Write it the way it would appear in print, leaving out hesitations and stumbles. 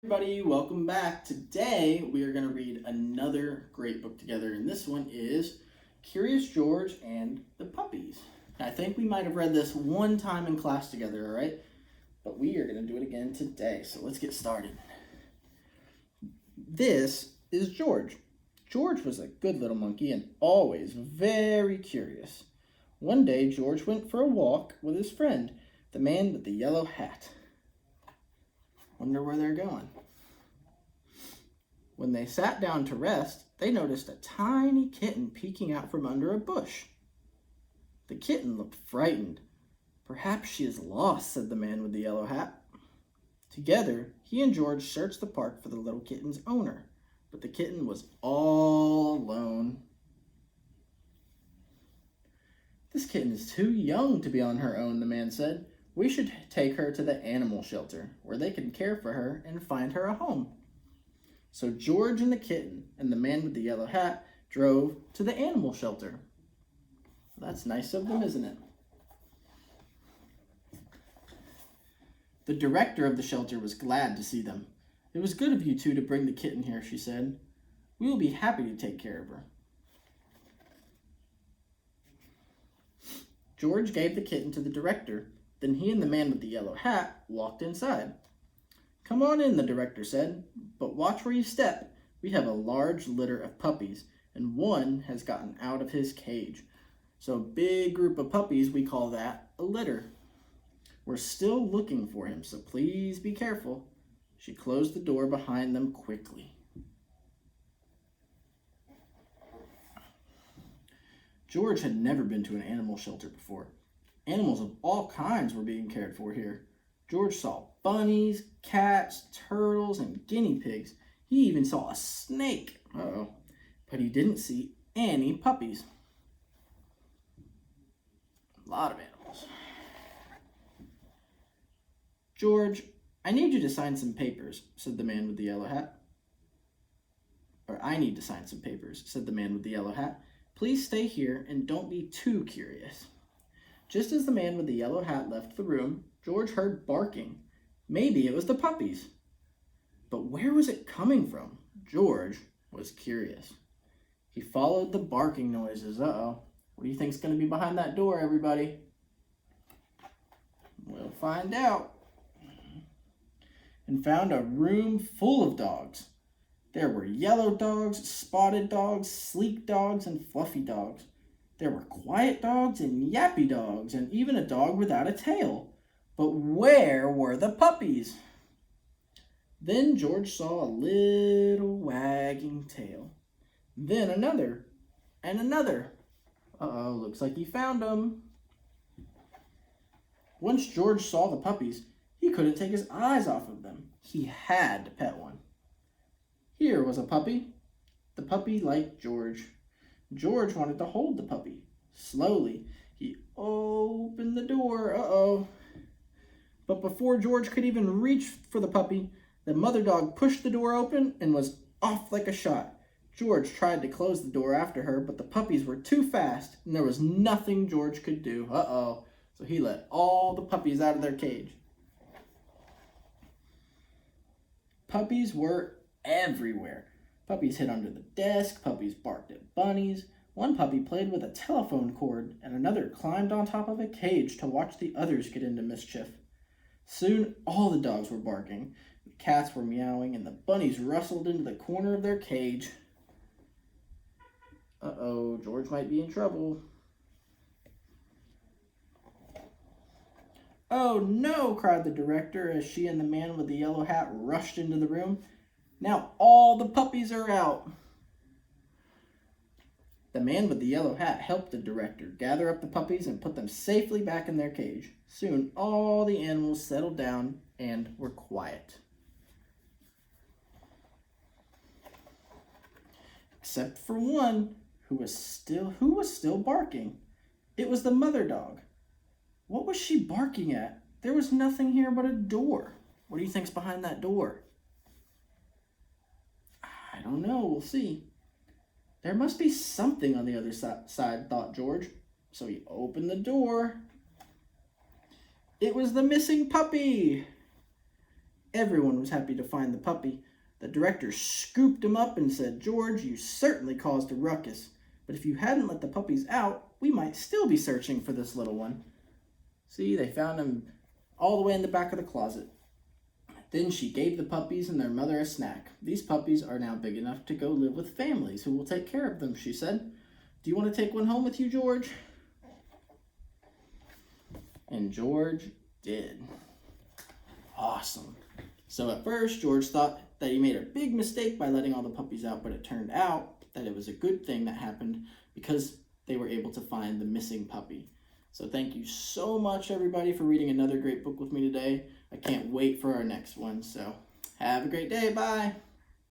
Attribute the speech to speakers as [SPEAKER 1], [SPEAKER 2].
[SPEAKER 1] Everybody, welcome back. Today we are going to read another great book together, and this one is Curious George and the Puppies. I think we might have read this one time in class together, all right? But we are going to do it again today, so let's get started. This is George. George was a good little monkey and always very curious. One day, George went for a walk with his friend, the man with the yellow hat. Wonder where they're going. When they sat down to rest, they noticed a tiny kitten peeking out from under a bush. The kitten looked frightened. "Perhaps she is lost," said the man with the yellow hat. Together, he and George searched the park for the little kitten's owner, but the kitten was all alone. "This kitten is too young to be on her own," the man said. "We should take her to the animal shelter, where they can care for her and find her a home." So George and the kitten and the man with the yellow hat drove to the animal shelter. That's nice of them, isn't it? The director of the shelter was glad to see them. "It was good of you two to bring the kitten here," she said. "We will be happy to take care of her." George gave the kitten to the director. Then he and the man with the yellow hat walked inside. "Come on in," the director said, "but watch where you step. We have a large litter of puppies, and one has gotten out of his cage. So a big group of puppies, we call that a litter. We're still looking for him, so please be careful." She closed the door behind them quickly. George had never been to an animal shelter before. Animals of all kinds were being cared for here. George saw bunnies, cats, turtles, and guinea pigs. He even saw a snake. But he didn't see any puppies. A lot of animals. "George, I need you to sign some papers," said the man with the yellow hat. "I need to sign some papers," said the man with the yellow hat. "Please stay here and don't be too curious." Just as the man with the yellow hat left the room, George heard barking. Maybe it was the puppies. But where was it coming from? George was curious. He followed the barking noises. What do you think's going to be behind that door, everybody? We'll find out. And found a room full of dogs. There were yellow dogs, spotted dogs, sleek dogs, and fluffy dogs. There were quiet dogs and yappy dogs, and even a dog without a tail. But where were the puppies? Then George saw a little wagging tail. Then another, and another. Looks like he found them. Once George saw the puppies, he couldn't take his eyes off of them. He had to pet one. Here was a puppy. The puppy liked George. George wanted to hold the puppy. Slowly, he opened the door. But before George could even reach for the puppy, the mother dog pushed the door open and was off like a shot. George tried to close the door after her, but the puppies were too fast, and there was nothing George could do. So he let all the puppies out of their cage. Puppies were everywhere. Puppies hid under the desk, puppies barked at bunnies. One puppy played with a telephone cord, and another climbed on top of a cage to watch the others get into mischief. Soon all the dogs were barking, the cats were meowing, and the bunnies rustled into the corner of their cage. George might be in trouble. "Oh no," cried the director as she and the man with the yellow hat rushed into the room. "Now all the puppies are out." The man with the yellow hat helped the director gather up the puppies and put them safely back in their cage. Soon all the animals settled down and were quiet. Except for one who was still barking. It was the mother dog. What was she barking at? There was nothing here but a door. What do you think's behind that door? I don't know. We'll see. There must be something on the other side, thought George. So he opened the door. It was the missing puppy. Everyone was happy to find the puppy. The director scooped him up and said, "George, you certainly caused a ruckus, but if you hadn't let the puppies out, we might still be searching for this little one." See, they found him all the way in the back of the closet. Then she gave the puppies and their mother a snack. "These puppies are now big enough to go live with families who will take care of them," she said. "Do you want to take one home with you, George?" And George did. Awesome. So at first, George thought that he made a big mistake by letting all the puppies out, but it turned out that it was a good thing that happened because they were able to find the missing puppy. So thank you so much, everybody, for reading another great book with me today. I can't wait for our next one. So have a great day. Bye.